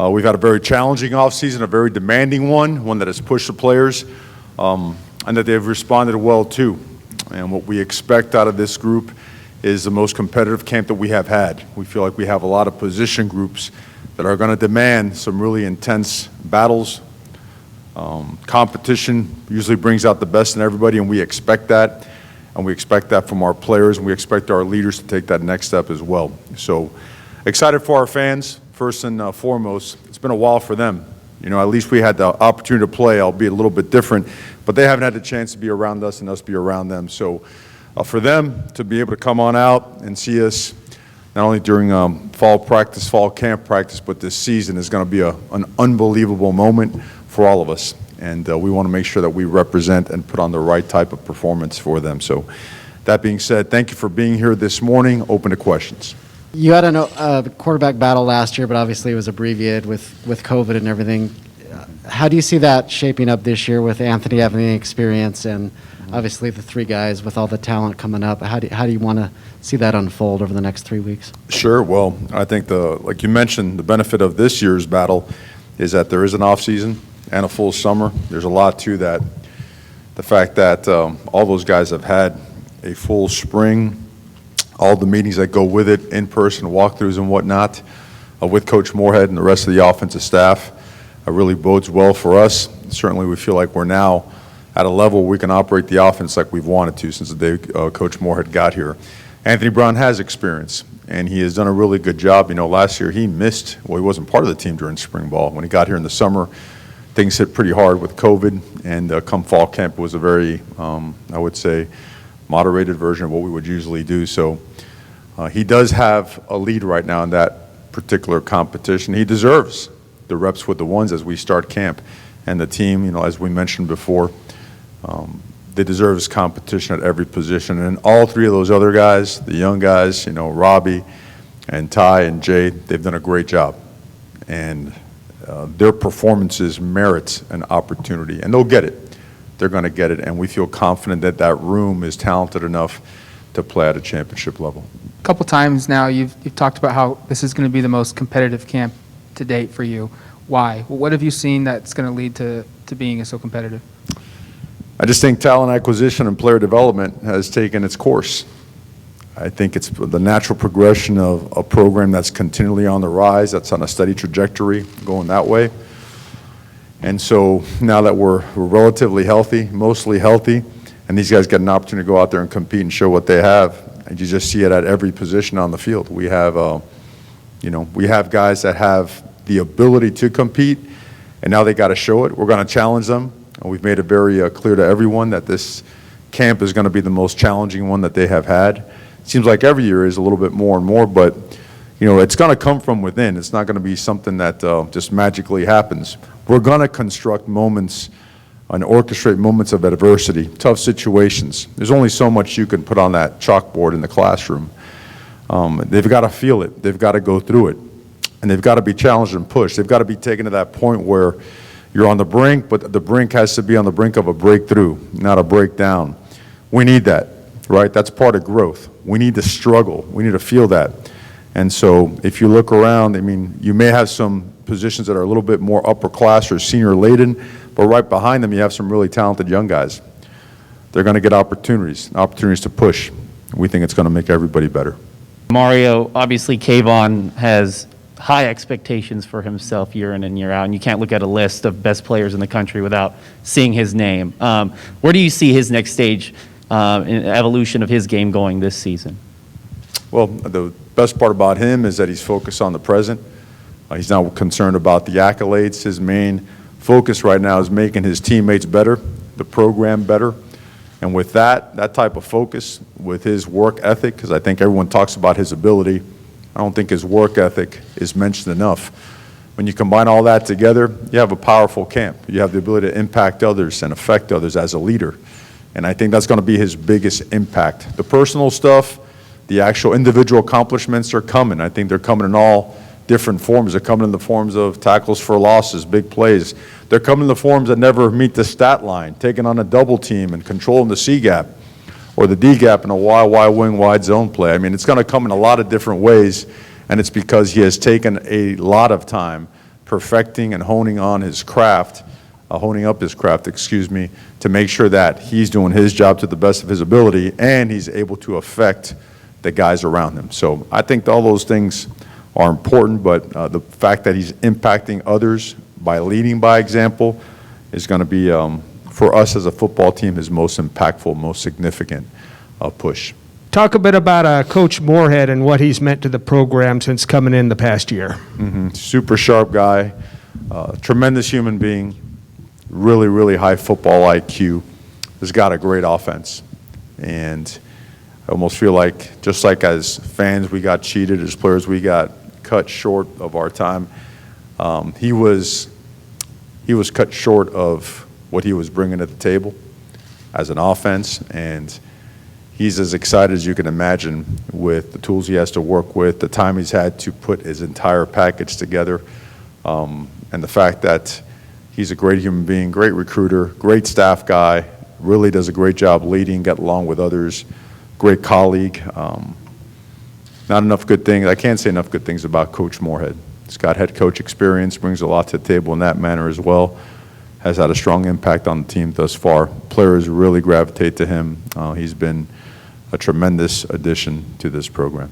We've had a very challenging offseason, a very demanding one that has pushed the players, and that they've responded well to. And what we expect out of this group is the most competitive camp that we have had. We feel like we have a lot of position groups that are going to demand some really intense battles. Competition usually brings out the best in everybody, and we expect that. And we expect that from our players, and we expect our leaders to take that next step as well. So excited for our fans, first and foremost. It's been a while for them. You know, at least we had the opportunity to play, albeit a little bit different, but they haven't had the chance to be around us and us be around them. So for them to be able to come on out and see us, not only during fall practice, fall camp practice, but this season is going to be an unbelievable moment for all of us. And we want to make sure that we represent and put on the right type of performance for them. So that being said, thank you for being here this morning. Open to questions. You had a quarterback battle last year, but obviously it was abbreviated with COVID and everything. How do you see that shaping up this year with Anthony having the experience and obviously the three guys with all the talent coming up? How do you want to see that unfold over the next 3 weeks? Sure. Well, I think like you mentioned, the benefit of this year's battle is that there is an off season and a full summer. There's a lot to that. The fact that all those guys have had a full spring, all the meetings that go with it, in-person walkthroughs and whatnot, with Coach Moorhead and the rest of the offensive staff, really bodes well for us. Certainly we feel like we're now at a level where we can operate the offense like we've wanted to since the day Coach Moorhead got here. Anthony Brown has experience, and he has done a really good job. You know, last year he missed, well, he wasn't part of the team during spring ball. When he got here in the summer, things hit pretty hard with COVID, and come fall camp was a very, I would say, moderated version of what we would usually do. So he does have a lead right now in that particular competition. He deserves the reps with the ones as we start camp. And the team, you know, as we mentioned before, they deserve this competition at every position. And all three of those other guys, the young guys, you know, Robbie and Ty and Jay, they've done a great job. And their performances merit an opportunity, and they'll get it. They're going to get it, and we feel confident that that room is talented enough to play at a championship level. A couple times now you've talked about how this is going to be the most competitive camp to date for you. Why? What have you seen that's going to lead to being so competitive? I just think talent acquisition and player development has taken its course. I think it's the natural progression of a program that's continually on the rise, that's on a steady trajectory going that way. And so now that we're relatively healthy, mostly healthy, and these guys get an opportunity to go out there and compete and show what they have, and you just see it at every position on the field. We have, we have guys that have the ability to compete, and now they got to show it. We're going to challenge them, and we've made it very clear to everyone that this camp is going to be the most challenging one that they have had. Seems like every year is a little bit more and more, but you know, it's going to come from within. It's not going to be something that just magically happens. We're going to construct moments and orchestrate moments of adversity, tough situations. There's only so much you can put on that chalkboard in the classroom. They've got to feel it. They've got to go through it. And they've got to be challenged and pushed. They've got to be taken to that point where you're on the brink, but the brink has to be on the brink of a breakthrough, not a breakdown. We need that, right? That's part of growth. We need to struggle. We need to feel that. And so if you look around, I mean, you may have some positions that are a little bit more upper class or senior laden, but right behind them you have some really talented young guys. They're going to get opportunities to push. We think it's going to make everybody better. Mario, obviously Kayvon has high expectations for himself year in and year out, and you can't look at a list of best players in the country without seeing his name. Where do you see his next stage in evolution of his game going this season? Well, the best part about him is that he's focused on the present. He's not concerned about the accolades. His main focus right now is making his teammates better, the program better. And with that type of focus, with his work ethic, because I think everyone talks about his ability, I don't think his work ethic is mentioned enough. When you combine all that together, you have a powerful camp. You have the ability to impact others and affect others as a leader. And I think that's going to be his biggest impact. The personal stuff, the actual individual accomplishments are coming. I think they're coming in all different forms. They're coming in the forms of tackles for losses, big plays. They're coming in the forms that never meet the stat line, taking on a double team and controlling the C gap or the D gap in a Y wing wide zone play. I mean, it's going to come in a lot of different ways, and it's because he has taken a lot of time perfecting and honing up his craft, to make sure that he's doing his job to the best of his ability and he's able to affect the guys around him. So I think all those things are important, but the fact that he's impacting others by leading by example is going to be, for us as a football team, his most impactful, most significant push. Talk a bit about Coach Moorhead and what he's meant to the program since coming in the past year. Super sharp guy, tremendous human being, really, really high football IQ, has got a great offense. And I almost feel like, just like as fans we got cheated, as players we got cut short of our time, he was cut short of what he was bringing to the table as an offense, and he's as excited as you can imagine with the tools he has to work with, the time he's had to put his entire package together, and the fact that he's a great human being, great recruiter, great staff guy, really does a great job leading, get along with others, great colleague. Not enough good things. I can't say enough good things about Coach Moorhead. He's got head coach experience, brings a lot to the table in that manner as well, has had a strong impact on the team thus far. Players really gravitate to him. He's been a tremendous addition to this program.